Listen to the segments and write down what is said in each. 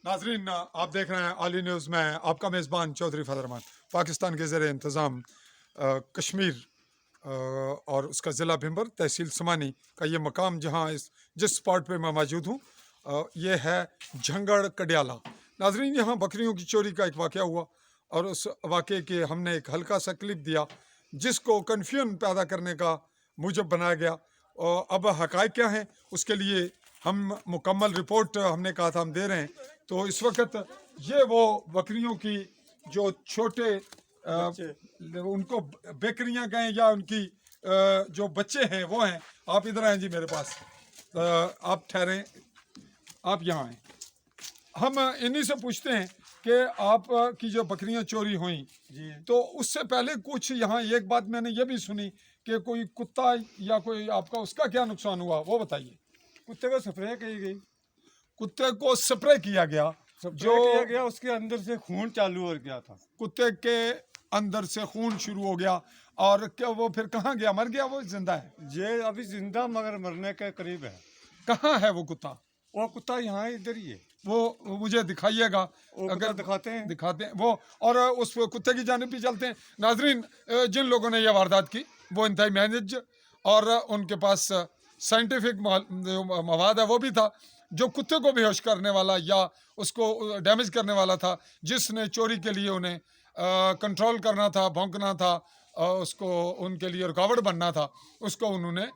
नाजरीन, आप देख रहे हैं आली न्यूज़ में आपका मेज़बान चौधरी फजल रहमान। पाकिस्तान के ज़ेर इंतज़ाम कश्मीर और उसका ज़िला भिंबर तहसील समानी का ये मकाम जहाँ जिस स्पॉट पे मैं मौजूद हूँ, ये है झंगड़ कडियाला। नाजरीन, यहाँ बकरियों की चोरी का एक वाक़या हुआ और उस वाक़े के हमने एक हल्का सा क्लिप दिया जिसको कन्फ्यूजन पैदा करने का मूजब बनाया गया। और अब हक़ाइक़ क्या हैं उसके लिए हम मुकम्मल रिपोर्ट हमने कहा था हम दे रहे हैं। तो इस वक्त ये वो बकरियों की जो छोटे उनको बकरियां कहें या उनकी जो बच्चे हैं वो हैं। आप इधर आए जी मेरे पास, आप ठहरें, आप यहाँ आए। हम इन्हीं से पूछते हैं कि आप की जो बकरियां चोरी हुई जी, तो उससे पहले कुछ यहाँ एक बात मैंने ये भी सुनी कि कोई कुत्ता या कोई आपका उसका क्या नुकसान हुआ, वो बताइए। कुत्ते को स्प्रे की गई, कुत्ते को स्प्रे किया गया, जो किया गया उसके अंदर से खून चालू हो गया था। कुत्ते के अंदर से खून शुरू हो गया और क्या वो फिर कहाँ गया? मर गया? वो जिंदा है? ये अभी जिंदा मगर मरने के करीब है। कहाँ है वो कुत्ता? वो कुत्ता यहाँ इधर ही है। वो मुझे दिखाइएगा अगर दिखाते हैं वो, और उस कुत्ते की जानिब भी चलते हैं। नाजरीन, जिन लोगों ने यह वारदात की वो इंतहाई मैनेज और उनके पास साइंटिफिक मवाद है वो भी था। जो कुत्ते को बेहोश करने वाला या उसको डैमेज करने वाला था, जिसने चोरी के लिए उन्हें कंट्रोल करना था, भौंकना था, उसको उनके लिए रुकावट बनना था, उसको उन्होंने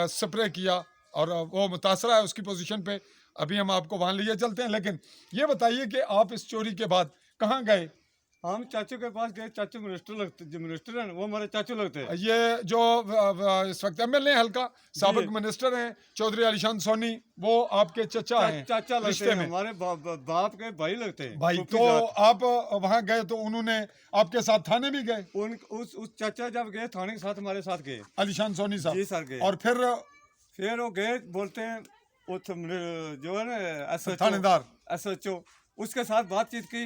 स्प्रे किया और वो मुतासरा है उसकी पोजीशन पे। अभी हम आपको वहाँ लिए चलते हैं, लेकिन ये बताइए कि आप इस चोरी के बाद कहाँ गए? हम चाचू के पास गए। चाचू मिनिस्टर लगते, जो मिनिस्टर है वो हमारे चाचू लगते हैं। ये जो इस वक्त एमएलए हैं हल्का, साबिक मिनिस्टर हैं चौधरी अलीशान सोनी, वो आपके चचा हैं, चाचा लगते रिश्ते हैं, में हमारे बाप के भाई लगते हैं। भाई। तो आप वहाँ गए तो उन्होंने आपके साथ थाने भी गए? उस चाचा जब गए थाने के साथ हमारे साथ गए, अलीशान सोनी साहब जी सर गए। और फिर वो गए, बोलते हैं वो जो है ना थानेदार SHO, उसके साथ बातचीत की।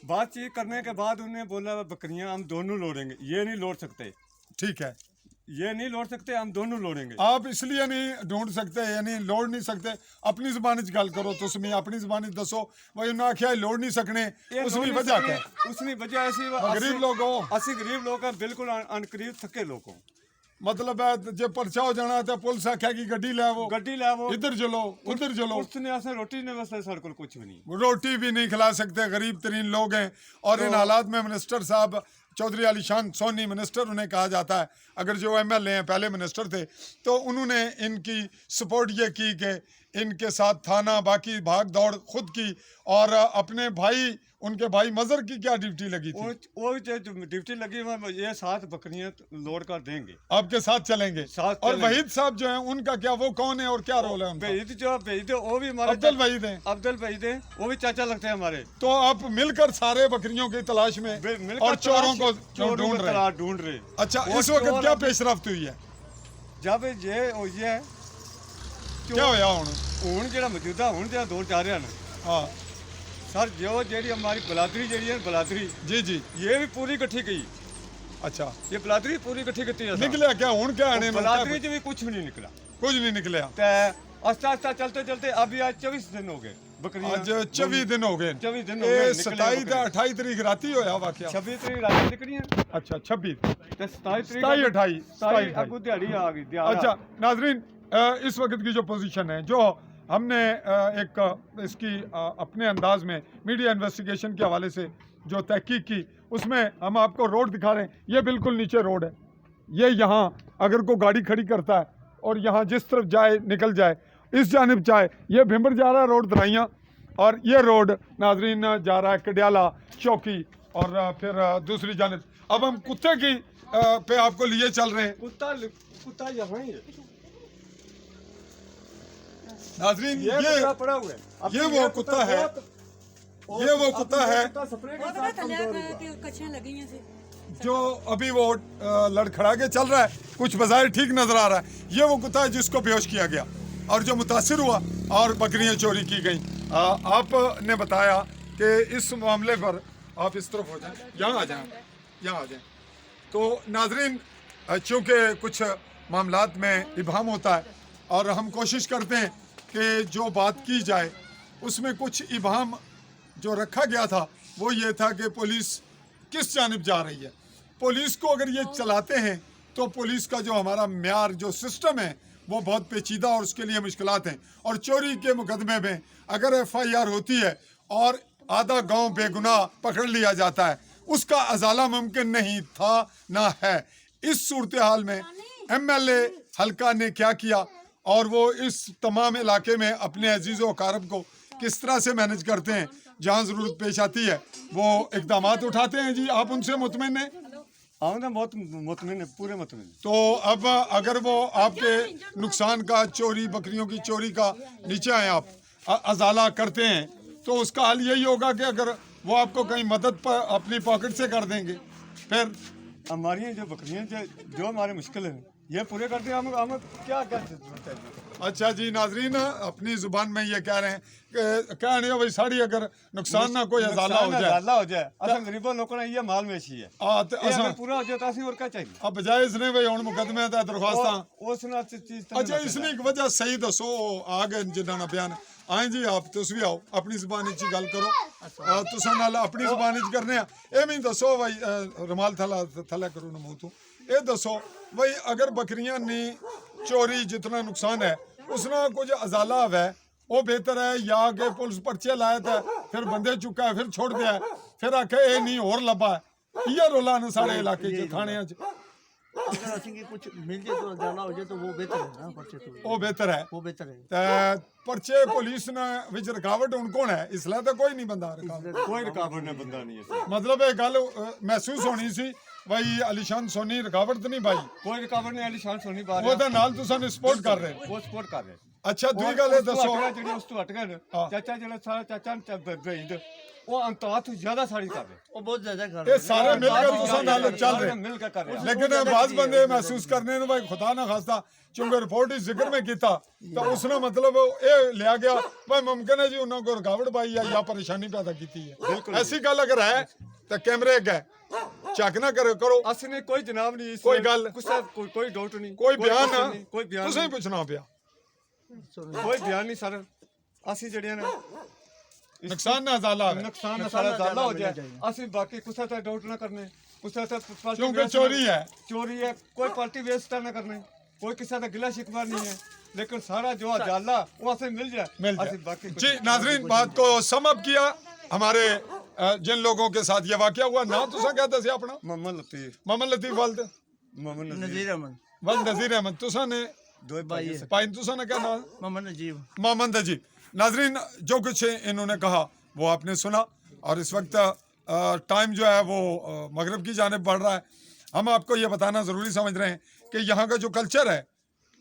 बातचीत करने के बाद उन्हें बोला बकरियां हम दोनों लोड़ेंगे, ये नहीं लोड़ सकते। ठीक है, ये नहीं लोड़ सकते, हम दोनों लोड़ेंगे। आप इसलिए नहीं ढूंढ सकते यानी लोड़ नहीं सकते, अपनी जुबान च गल करो, तुम अपनी जुबान दसो भाई। उन्हें आख्या लोड़ नहीं सकने, उसकी वजह क्या? उसकी वजह ऐसी गरीब लोग हो, असि गरीब लोग हैं, बिल्कुल अनकरीब थके लोग हो। मतलब है जो परचा हो जाना तो पुलिस आख्या कि गड्डी लावो, इधर चलो उधर चलो। उसने ऐसे रोटी ने वैसे सर को कुछ भी नहीं, रोटी भी नहीं खिला सकते, गरीब तरीन लोग हैं। और इन हालात में मिनिस्टर साहब चौधरी अलीशान सोनी मिनिस्टर उन्हें कहा जाता है, अगर जो एमएलए हैं पहले मिनिस्टर थे, तो उन्होंने इनकी सपोर्ट ये की कि इनके साथ थाना बाकी भाग दौड़ खुद की। और अपने भाई, उनके भाई मजर की क्या ड्यूटी लगी थी? वो जो ड्यूटी लगी है, ये 7 बकरियां लोड कर देंगे, आपके साथ चलेंगे। और वहीद साहब जो हैं उनका क्या, वो कौन है और क्या रोल है उनका? वहीद वो भी हमारे अब्दुल वहीद हैं। अब्दुल वहीद हैं, वो भी चाचा लगते हैं हमारे। तो आप मिलकर सारे बकरियों की तलाश में और चोरों को ढूंढ रहे। अच्छा, इस वक्त क्या पेशरफ्त हुई है? जब ये होई है क्या होया हुण जेड़ा मौजूदा हुण जेड़ा दौर जा रहा है ना, हाँ सर, जो जेड़ी हमारी बलादरी जेड़ी है बलादरी, जी जी, ये भी पूरी इकट्ठी गई। अच्छा, ये बलादरी पूरी इकट्ठी करती है। निकला क्या हुण क्या आने में? बलादरी भी कुछ भी नहीं निकला, कुछ नहीं निकला। आस्ता आस्ता चलते चलते अभी आज 24 दिन हो गए बकरियां। आज 24 दिन हो गए। 24 दिन हो गए। 27 28 तारीख राती होया वाकया। 26 तारीख रात निकली है। अच्छा 26 ते 27 तारीख 27 अगू दिहाड़ी आ गई। अच्छा नाजरीन, इस वक्त की जो पोजीशन है, जो हमने एक इसकी अपने अंदाज में मीडिया इन्वेस्टिगेशन के हवाले से जो तहकीक की, उसमें हम आपको रोड दिखा रहे हैं। ये बिल्कुल नीचे रोड है, ये यहाँ अगर कोई गाड़ी खड़ी करता है और यहाँ जिस तरफ जाए निकल जाए, इस जानिब चाहे, ये भिंबर जा रहा है रोड दराइयाँ, और ये रोड नाजरीन जा रहा है कडियाला चौकी, और फिर दूसरी जानिब अब हम कुत्ते की पे आपको लिए चल रहे हैं। कुत्ता यहाँ ही है नाजरीन, ये पड़ा हुआ है। ये वो कुत्ता है, ये वो कुत्ता है जो अभी वो लड़खड़ा के चल रहा है, कुछ बाजार ठीक नजर आ रहा है। ये वो कुत्ता है जिसको बेहोश किया गया और जो मुतासिर हुआ और बकरियां चोरी की गई। आपने बताया कि इस मामले पर आप इस तरफ हो जाएं, यहाँ आ जाएं, यहाँ आ जाएं। तो नाजरीन, चूँकि कुछ मामलात में इबाहम होता है और हम कोशिश करते हैं कि जो बात की जाए उसमें कुछ इबाहम जो रखा गया था वो ये था कि पुलिस किस जानिब जा रही है। पुलिस को अगर ये चलाते हैं तो पुलिस का जो हमारा म्यार जो सिस्टम है वो बहुत पेचीदा और उसके लिए मुश्किलात हैं। और चोरी के मुकदमे में अगर FIR होती है और आधा गांव बेगुनाह पकड़ लिया जाता है, उसका अजाला मुमकिन नहीं था ना है। इस सूरत हाल में MLA हल्का ने क्या किया और वो इस तमाम इलाके में अपने अजीज़ व अकारब को किस तरह से मैनेज करते हैं, जहाँ ज़रूरत पेश आती है वो इक़दाम उठाते हैं। जी आप उनसे मुतमिन हैं? हम तो बहुत मुतमिन है, पूरे मुतमिन। तो अब अगर वो आपके नुकसान का, चोरी बकरियों की चोरी का नीचे आए, आप अजाला करते हैं, तो उसका हल यही होगा कि अगर वो आपको कहीं मदद पर अपनी पॉकेट से कर देंगे, फिर हमारी जो बकरियां जो हमारे मुश्किल है ये पूरे करते हैं। हम क्या जरूरत है। अच्छा जी नाजरीन, अपनी जुबान में ये कह रहे हैं कि क्या नहीं भाई साड़ी अगर नुकसान ना कोई अजाला हो जाए असल गरीबों लोगों ने ये माल वेची है तो अगर पूरा हो जाए तो असं और क्या चाहिए। अब बजाय इसने भाई हुण मुकदमे दा दरख्वास्तां उसने चीज अच्छा इसने एक वजह सही दसो आ गए जिन्ना ना बयान आए जी। आप तुस भी आओ अपनी जुबान च गल करो, तुसां नाल अपनी जुबान च करने आ। ए मैं दसो भाई रुमाल थला करो ना मुंह तो ये दसो भाई अगर बकरियां ने चोरी जितना नुकसान है उसना कुछ अजाला है वो बेहतर है या कि पुलिस पर्चे लाया था फिर बंदे चुका है फिर छोड़ दिया है फिर आखे ये नहीं और लभा है। ये रोला ने सारे इलाके च थाने च अगर असंग कुछ मिल जाए तो अजाला हो जाए तो वो बेहतर है ना। पर्चे तो वो बेहतर है, वो बेहतर है। ते पर्चे पुलिस ने विच रुकावट हुण कौन है? इसलिए तो कोई नहीं बंदा रुकावट, कोई रुकावट ने बंदा नहीं है। मतलब ये गल महसूस होनी सी भाई अलीशान सोनी रुकावट तो नहीं भाई, कोई रुकावट नहीं। अलीशान सोनी बात वो तो नाल तुसां सपोर्ट कर रहे हो। वो सपोर्ट कर रहे। अच्छा दूई गल दसो जेडी उस तो हट गए चाचा जेड़ा सारा चाचा बहीद वो अंतवा तो ज्यादा साड़ी कर रहे। वो बहुत ज्यादा कर ये सारे मिलकर तुसां नाल चल रहे, मिलकर कर रहे। लेकिन बाज बंदे महसूस करने ने भाई खुदा ना खास्ता चूंकि रिपोर्ट ही जिक्र में किया तो उसने मतलब ये लिया गया भाई मुमकिन है जी उन्होंने को रुकावट पाई है या परेशानी पैदा की है। ऐसी गल अगर है तो कैमरे अगे चेक ना करो असने कोई जनाब नहीं कोई गल कोई डाउट नहीं कोई बयान ना कोई बयान तुसें पूछना पिया कोई बयान नहीं सर। असि जड़ियां ने नुकसान ना अजाला है नुकसान ना सारा ज़्यादा हो जाए असि बाकी कुछ तो डाउट ना करने कुछ तो क्योंकि चोरी है कोई पार्टी वेस्ट ना करने कोई किसी का गिला शिकवा नहीं है लेकिन सारा जो अजाला वो असि मिल जाए बाकी जी। नाजरीन बात को सम अप किया हमारे जिन लोगों के साथ ये वाकया हुआ ना तुसा क्या दसिया अपना? मोहम्मद लतीफ वालद नजीर अहमद वल नजीर अहमद तुसा ने दो भाई है। पाइन तुसा ने क्या नाम? मोहम्मद नजीब। नाजरीन जो कुछ इन्होंने कहा वो आपने सुना और इस वक्त टाइम जो है वो मगरब की जानिब बढ़ रहा है। हम आपको ये बताना ज़रूरी समझ रहे हैं कि यहाँ का जो कल्चर है,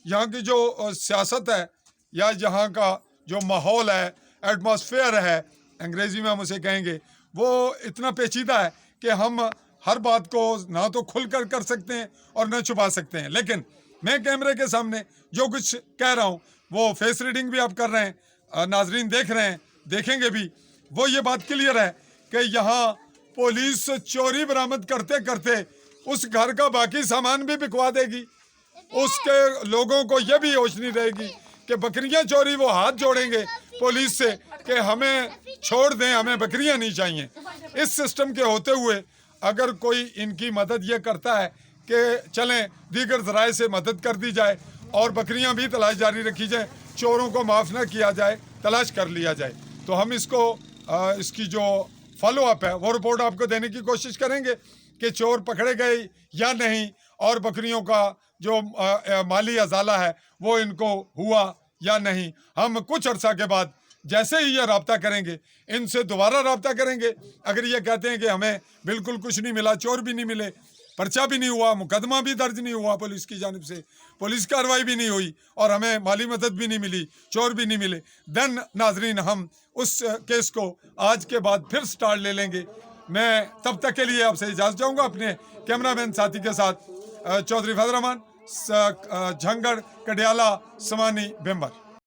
यहाँ की जो सियासत है या यहाँ का जो माहौल है, एटमॉस्फेयर है, अंग्रेज़ी में हम उसे कहेंगे, वो इतना पेचीदा है कि हम हर बात को ना तो खुल कर सकते हैं और न छुपा सकते हैं। लेकिन मैं कैमरे के सामने जो कुछ कह रहा हूँ वो फेस रीडिंग भी आप कर रहे हैं, नाजरीन देख रहे हैं, देखेंगे भी। वो ये बात क्लियर है कि यहाँ पुलिस चोरी बरामद करते करते उस घर का बाकी सामान भी बिकवा देगी। उसके लोगों को यह भी होश नहीं रहेगी कि बकरियां चोरी वो हाथ जोड़ेंगे पुलिस से कि हमें छोड़ दें, हमें बकरियां नहीं चाहिए। इस सिस्टम के होते हुए अगर कोई इनकी मदद ये करता है कि चलें दीगर ज़राए से मदद कर दी जाए और बकरियां भी तलाश जारी रखी जाए, चोरों को माफ़ न किया जाए, तलाश कर लिया जाए, तो हम इसको इसकी जो फॉलो अप है वो रिपोर्ट आपको देने की कोशिश करेंगे कि चोर पकड़े गए या नहीं और बकरियों का जो माली अजाला है वो इनको हुआ या नहीं। हम कुछ अर्सा के बाद जैसे ही ये रब्ता करेंगे इनसे दोबारा रब्ता करेंगे। अगर ये कहते हैं कि हमें बिल्कुल कुछ नहीं मिला, चोर भी नहीं मिले, पर्चा भी नहीं हुआ, मुकदमा भी दर्ज नहीं हुआ पुलिस की जानिब से, पुलिस कार्रवाई भी नहीं हुई और हमें माली मदद भी नहीं मिली, चोर भी नहीं मिले, देन नाजरीन हम उस केस को आज के बाद फिर स्टार्ट ले लेंगे। मैं तब तक के लिए आपसे इजाज़त चाहूँगा अपने कैमरामैन साथी के साथ। चौधरी फजल रहमान, झंगड़, कडियाला, समानी, बेम्बर।